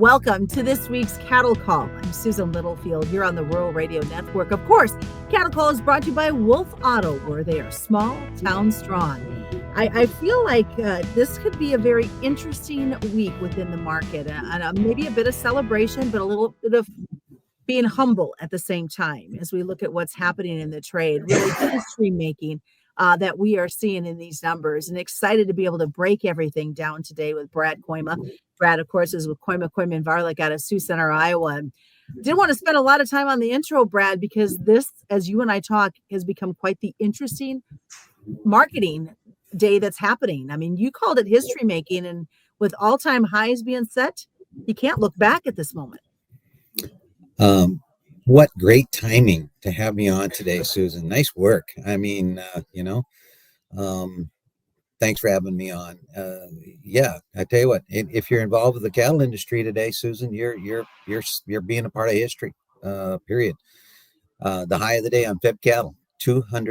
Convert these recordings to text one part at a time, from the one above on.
Welcome to this week's Cattle Call. I'm Susan Littlefield here on the Rural Radio Network. Of course, Cattle Call is brought to you by Wolf Auto, where they are small, town strong. I feel like this could be a very interesting week within the market, and maybe a bit of celebration, but a little bit of being humble at the same time as we look at what's happening in the trade, really history making that we are seeing in these numbers, and excited to be able to break everything down today with Brad Kooima. Brad, of course, is with Kooima and Varlick out of Sioux Center, Iowa. And didn't want to spend a lot of time on the intro, Brad, because this, as you and I talk, has become quite the interesting marketing day that's happening. I mean, you called it history making, and with all-time highs being set, you can't look back at this moment. What great timing to have me on today, Susan. Nice work. I mean, thanks for having me on. Yeah, I tell you what, if you're involved with the cattle industry today, Susan, you're being a part of history. Period. The high of the day on fed cattle, $200.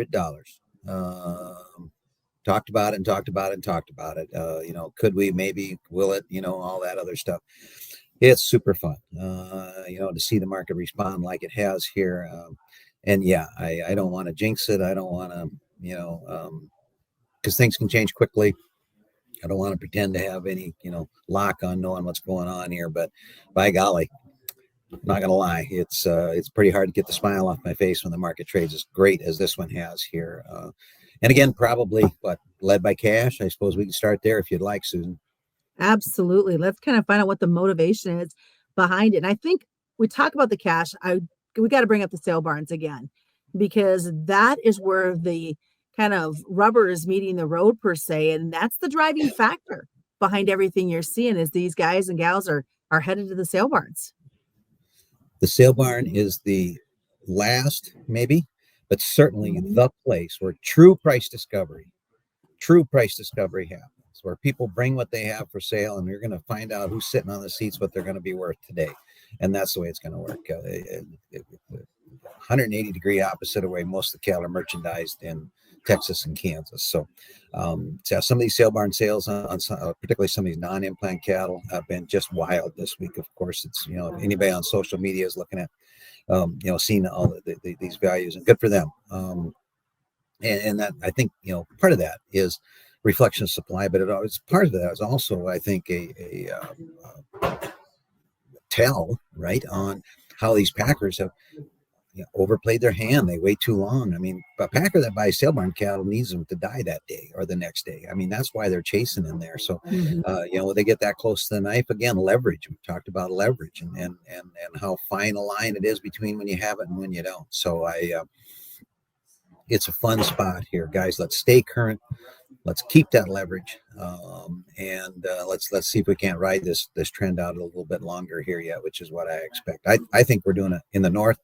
Talked about it and talked about it and talked about it. Could we, maybe, will it, all that other stuff. It's super fun, to see the market respond like it has here. And yeah, I don't want to jinx it. I don't want to, because things can change quickly. I don't want to pretend to have any, lock on knowing what's going on here. But by golly, I'm not going to lie, it's pretty hard to get the smile off my face when the market trades as great as this one has here. And again, probably led by cash. I suppose we can start there if you'd like, Susan. Absolutely. Let's kind of find out what the motivation is behind it. And I think we talk about the cash. We got to bring up the sale barns again, because that is where the kind of rubber is meeting the road per se. And that's the driving factor behind everything you're seeing, is these guys and gals are headed to the sale barns. The sale barn is the last, maybe, but certainly the place where true price discovery happens, where people bring what they have for sale, and you're going to find out who's sitting on the seats, what they're going to be worth today. And that's the way it's going to work. 180-degree opposite of way most of the cattle are merchandised in Texas and Kansas. So some of these sale barn sales on particularly some of these non-implant cattle have been just wild this week. Of course, it's, anybody on social media is looking at, seeing all these values, and good for them. And that, I think, part of that is reflection of supply, but it's part of that is also, I think, a tell, right, on how these packers have overplayed their hand. They wait too long. I mean, a packer that buys sale barn cattle needs them to die that day or the next day. I mean, that's why they're chasing in there. So, when they get that close to the knife, again, leverage. We talked about leverage and how fine a line it is between when you have it and when you don't. So it's a fun spot here, guys. Let's stay current. Let's keep that leverage, and let's see if we can't ride this trend out a little bit longer here yet, which is what I expect. I think we're doing it in the north,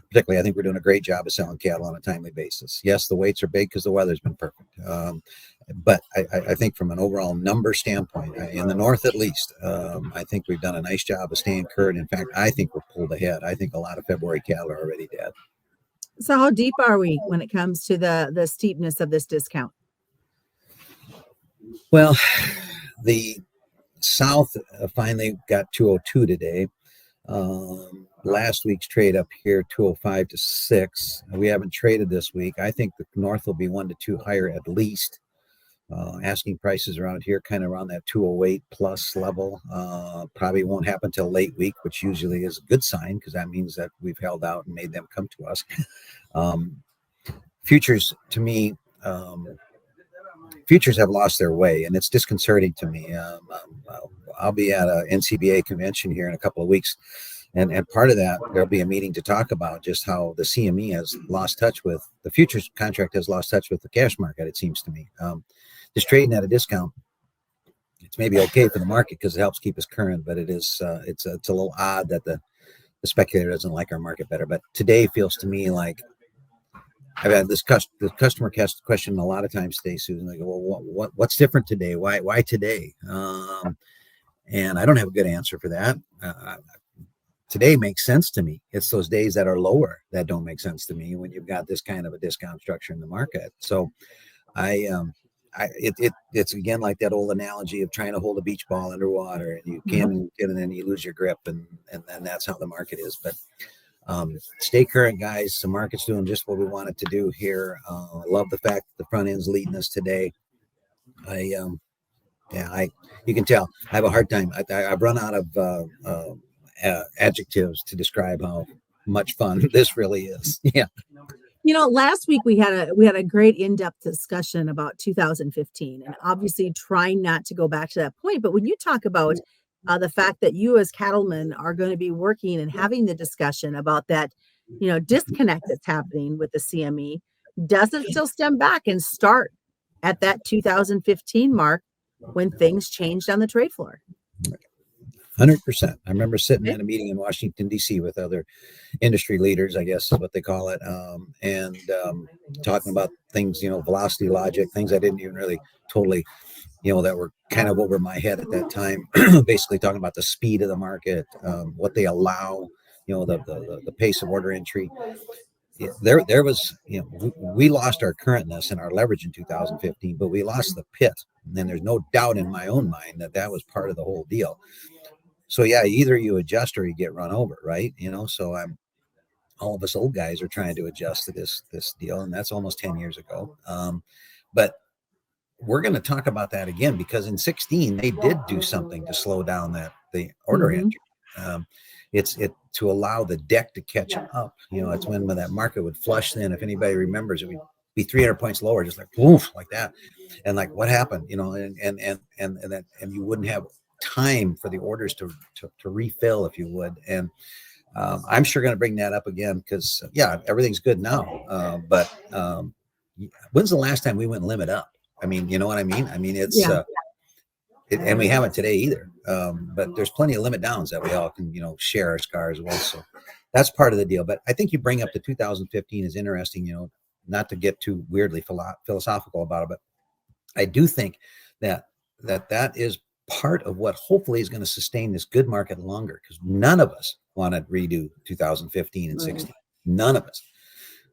particularly. I think we're doing a great job of selling cattle on a timely basis. Yes, the weights are big because the weather's been perfect, but I think from an overall number standpoint, in the north at least, I think we've done a nice job of staying current. In fact, I think we're pulled ahead. I think a lot of February cattle are already dead. So how deep are we when it comes to the steepness of this discount? Well, the South finally got 202 today. Last week's trade up here, 205 to 6. We haven't traded this week. I think the North will be 1 to 2 higher at least. Asking prices around here, kind of around that 208 plus level. Probably won't happen till late week, which usually is a good sign, because that means that we've held out and made them come to us. Futures, to me, futures have lost their way, and it's disconcerting to me. I'll be at a NCBA convention here in a couple of weeks, and part of that, there'll be a meeting to talk about just how the CME has lost touch with the futures contract, has lost touch with the cash market, it seems to me. Just trading at a discount, it's maybe okay for the market because it helps keep us current, but it's a little odd that the speculator doesn't like our market better. But today feels to me like, I've had the customer question a lot of times today, Susan. They go, well, what's different today? Why today? And I don't have a good answer for that. Today makes sense to me. It's those days that are lower that don't make sense to me when you've got this kind of a discount structure in the market. So I it's again like that old analogy of trying to hold a beach ball underwater, and you Mhm. can and then you lose your grip, and then that's how the market is. But stay current, guys. The market's doing just what we want it to do here. I love the fact that the front end's leading us today. I yeah, you can tell I have a hard time. I've run out of adjectives to describe how much fun this really is. Yeah. Last week we had a great in-depth discussion about 2015, and obviously trying not to go back to that point. But when you talk about the fact that you as cattlemen are going to be working and having the discussion about that, disconnect that's happening with the CME, does it still stem back and start at that 2015 mark when things changed on the trade floor? 100%. I remember sitting Okay. at a meeting in Washington, D.C. with other industry leaders, I guess is what they call it, and talking about things, velocity logic, things I didn't even really totally, that were kind of over my head at that time. Basically talking about the speed of the market, what they allow, the pace of order entry. There was, we lost our currentness and our leverage in 2015, but we lost the pit. And there's no doubt in my own mind that was part of the whole deal. So yeah, either you adjust or you get run over, right? So all of us old guys are trying to adjust to this deal, and that's almost 10 years ago. But we're going to talk about that again because in 16 they did do something to slow down the order Mhm. entry. It's to allow the deck to catch up. It's when that market would flush. Then, if anybody remembers, it would be 300 points lower, just like woof, like that, and like what happened, and you wouldn't have time for the orders to refill, if you would. And I'm sure going to bring that up again because everything's good now. But when's the last time we went limit up? I mean, you know what I mean? I mean, it's Yeah. and we haven't today either. But there's plenty of limit downs that we all can, share our scars with. So that's part of the deal. But I think you bring up the 2015 is interesting, not to get too weirdly philosophical about it, but I do think that is part of what hopefully is going to sustain this good market longer because none of us want to redo 2015 and 16. None of us.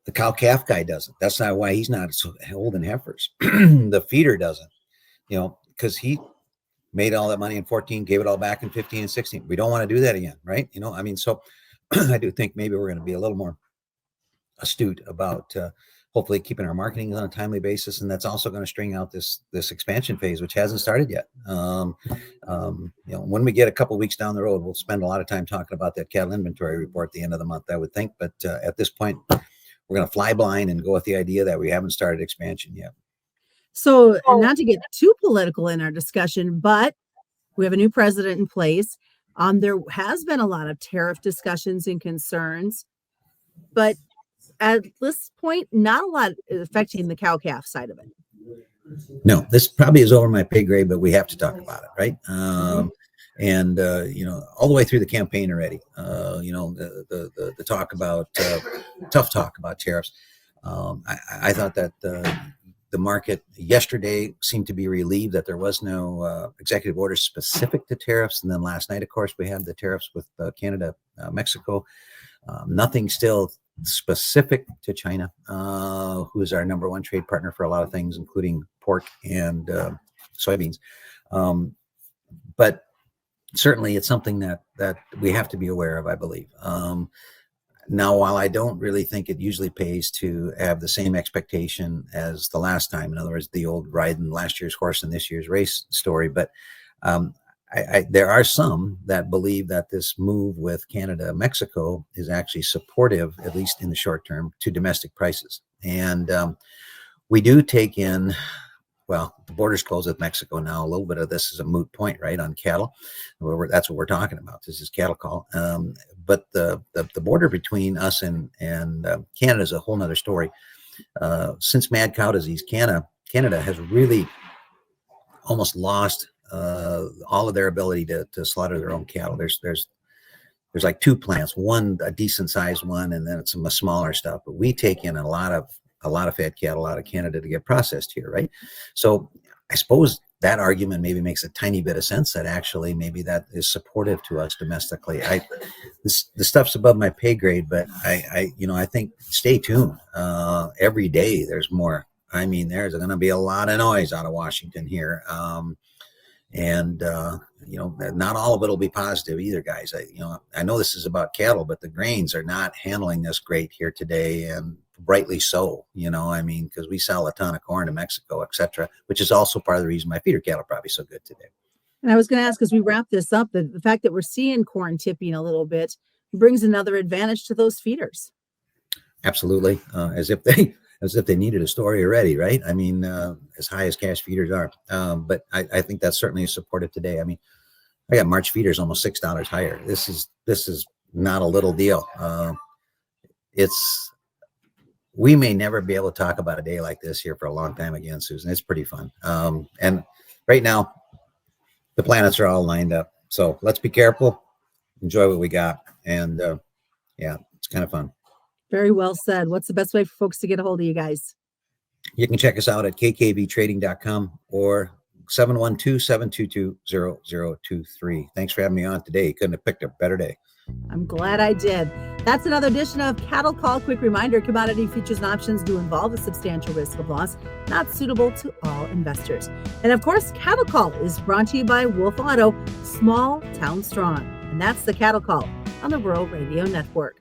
The cow calf guy doesn't. That's not why he's not so holding heifers. The feeder doesn't, because he made all that money in 14, gave it all back in 15 and 16. We don't want to do that again, right? I mean, so I do think maybe we're going to be a little more astute about hopefully keeping our marketing on a timely basis, and that's also going to string out this expansion phase, which hasn't started yet. When we get a couple of weeks down the road, we'll spend a lot of time talking about that cattle inventory report at the end of the month, I would think. But at this point, we're going to fly blind and go with the idea that we haven't started expansion yet. So, and not to get too political in our discussion, but we have a new president in place. There has been a lot of tariff discussions and concerns, but at this point, not a lot affecting the cow calf side of it. No, this probably is over my pay grade, but we have to talk about it, right? And all the way through the campaign already, the talk about tough talk about tariffs. I thought that the market yesterday seemed to be relieved that there was no executive order specific to tariffs, and then last night, of course, we had the tariffs with Canada, Mexico. Nothing still specific to China, who is our number one trade partner for a lot of things, including pork and soybeans. But certainly it's something that we have to be aware of, I believe. Now, while I don't really think it usually pays to have the same expectation as the last time, in other words, the old riding last year's horse and this year's race story, but there are some that believe that this move with Canada, Mexico is actually supportive, at least in the short term, to domestic prices. And we do take in, well, the border's closed with Mexico now. A little bit of this is a moot point, right, on cattle. That's what we're talking about. This is cattle call. But the border between us and Canada is a whole nother story. Since mad cow disease, Canada has really almost lost all of their ability to slaughter their own cattle. There's like two plants, one a decent sized one, and then it's some smaller stuff. But we take in a lot of fat cattle out of Canada to get processed here, right? So I suppose that argument maybe makes a tiny bit of sense that actually maybe that is supportive to us domestically. The stuff's above my pay grade, but I think stay tuned. Every day there's more I mean, there's going to be a lot of noise out of Washington here. And not all of it will be positive either, guys. I know this is about cattle, but the grains are not handling this great here today, and rightly so. Because we sell a ton of corn to Mexico, etc., which is also part of the reason my feeder cattle are probably so good today. And I was going to ask, as we wrap this up, the fact that we're seeing corn tipping a little bit brings another advantage to those feeders. Absolutely, as if they needed a story already, right? I mean, as high as cash feeders are, but I think that's certainly supportive today. I mean, I got March feeders almost $6 higher. This is not a little deal. We may never be able to talk about a day like this here for a long time again, Susan. It's pretty fun. And right now, the planets are all lined up. So let's be careful, enjoy what we got, and it's kind of fun. Very well said. What's the best way for folks to get a hold of you guys? You can check us out at kkvtrading.com or 712-722-0023. Thanks for having me on today. You couldn't have picked a better day. I'm glad I did. That's another edition of Cattle Call. Quick reminder, commodity futures and options do involve a substantial risk of loss, not suitable to all investors. And of course, Cattle Call is brought to you by Wolf Auto, small town strong. And that's the Cattle Call on the Rural Radio Network.